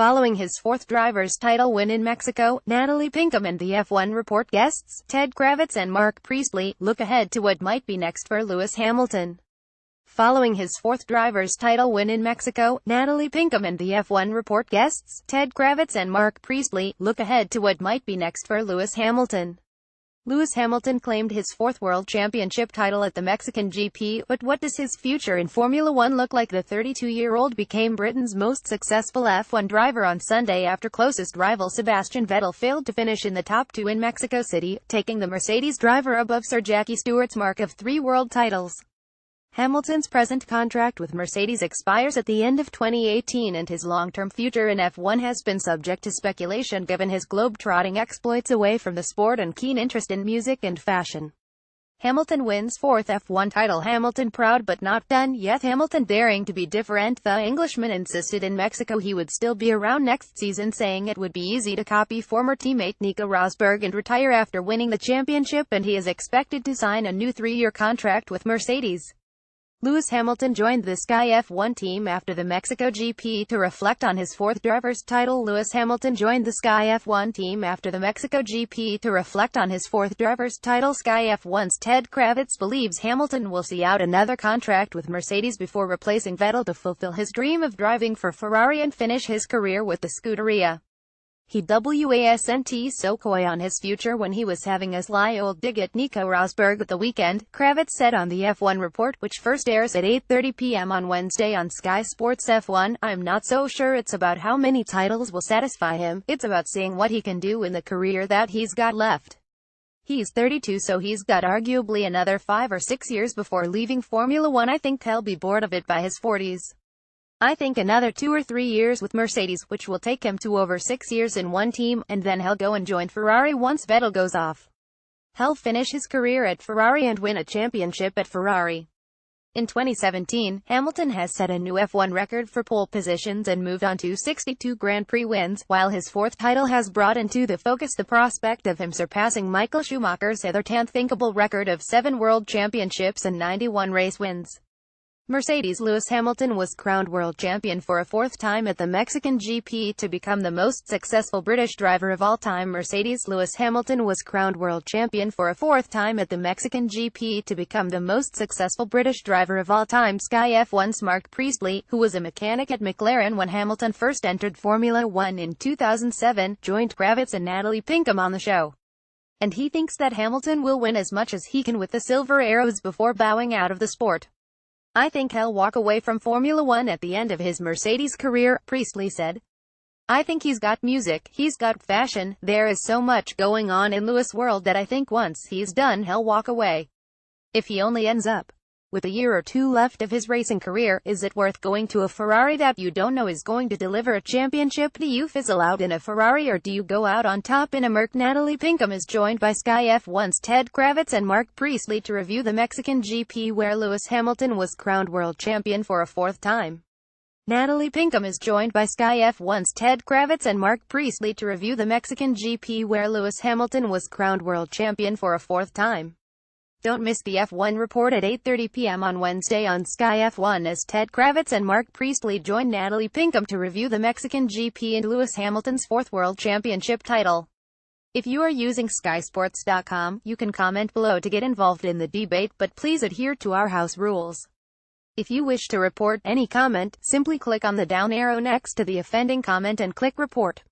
Following his fourth driver's title win in Mexico, Natalie Pinkham and the F1 Report guests, Ted Kravitz and Mark Priestley, look ahead to what might be next for Lewis Hamilton. Following his fourth driver's title win in Mexico, Natalie Pinkham and the F1 Report guests, Ted Kravitz and Mark Priestley, look ahead to what might be next for Lewis Hamilton. Lewis Hamilton claimed his fourth world championship title at the Mexican GP, but what does his future in Formula One look like? The 32-year-old became Britain's most successful F1 driver on Sunday after closest rival Sebastian Vettel failed to finish in the top two in Mexico City, taking the Mercedes driver above Sir Jackie Stewart's mark of 3 world titles. Hamilton's present contract with Mercedes expires at the end of 2018, and his long-term future in F1 has been subject to speculation given his globe-trotting exploits away from the sport and keen interest in music and fashion. Hamilton wins fourth F1 title. Hamilton proud but not done yet. Hamilton daring to be different. The Englishman insisted in Mexico he would still be around next season, saying it would be easy to copy former teammate Nico Rosberg and retire after winning the championship, and he is expected to sign a new 3-year contract with Mercedes. Lewis Hamilton joined the Sky F1 team after the Mexico GP to reflect on his fourth driver's title. Lewis Hamilton joined the Sky F1 team after the Mexico GP to reflect on his fourth driver's title. Sky F1's Ted Kravitz believes Hamilton will see out another contract with Mercedes before replacing Vettel to fulfill his dream of driving for Ferrari and finish his career with the Scuderia. He wasn't so coy on his future when he was having a sly old dig at Nico Rosberg at the weekend, Kravitz said on the F1 Report, which first airs at 8:30 p.m. on Wednesday on Sky Sports F1. "I'm not so sure it's about how many titles will satisfy him, it's about seeing what he can do in the career that he's got left. He's 32, so he's got arguably another 5 or 6 years before leaving Formula One. I think he'll be bored of it by his 40s. I think another 2 or 3 years with Mercedes, which will take him to over 6 years in one team, and then he'll go and join Ferrari once Vettel goes off. He'll finish his career at Ferrari and win a championship at Ferrari." In 2017, Hamilton has set a new F1 record for pole positions and moved on to 62 Grand Prix wins, while his fourth title has brought into the focus the prospect of him surpassing Michael Schumacher's hitherto unthinkable record of 7 world championships and 91 race wins. Mercedes. Lewis Hamilton was crowned world champion for a fourth time at the Mexican GP to become the most successful British driver of all time. Mercedes. Lewis Hamilton was crowned world champion for a fourth time at the Mexican GP to become the most successful British driver of all time. Sky F1's Mark Priestley, who was a mechanic at McLaren when Hamilton first entered Formula One in 2007, joined Kravitz and Natalie Pinkham on the show. And he thinks that Hamilton will win as much as he can with the Silver Arrows before bowing out of the sport. "I think he'll walk away from Formula One at the end of his Mercedes career," Priestley said. "I think he's got music, he's got fashion, there is so much going on in Lewis' world that I think once he's done he'll walk away. If he only ends up with a year or 2 left of his racing career, is it worth going to a Ferrari that you don't know is going to deliver a championship? Do you fizzle out in a Ferrari or do you go out on top in a Merc?" Natalie Pinkham is joined by Sky F1's Ted Kravitz and Mark Priestley to review the Mexican GP where Lewis Hamilton was crowned world champion for a fourth time. Natalie Pinkham is joined by Sky F1's Ted Kravitz and Mark Priestley to review the Mexican GP where Lewis Hamilton was crowned world champion for a fourth time. Don't miss the F1 Report at 8:30 p.m. on Wednesday on Sky F1 as Ted Kravitz and Mark Priestley join Natalie Pinkham to review the Mexican GP and Lewis Hamilton's fourth world championship title. If you are using skysports.com, you can comment below to get involved in the debate, but please adhere to our house rules. If you wish to report any comment, simply click on the down arrow next to the offending comment and click report.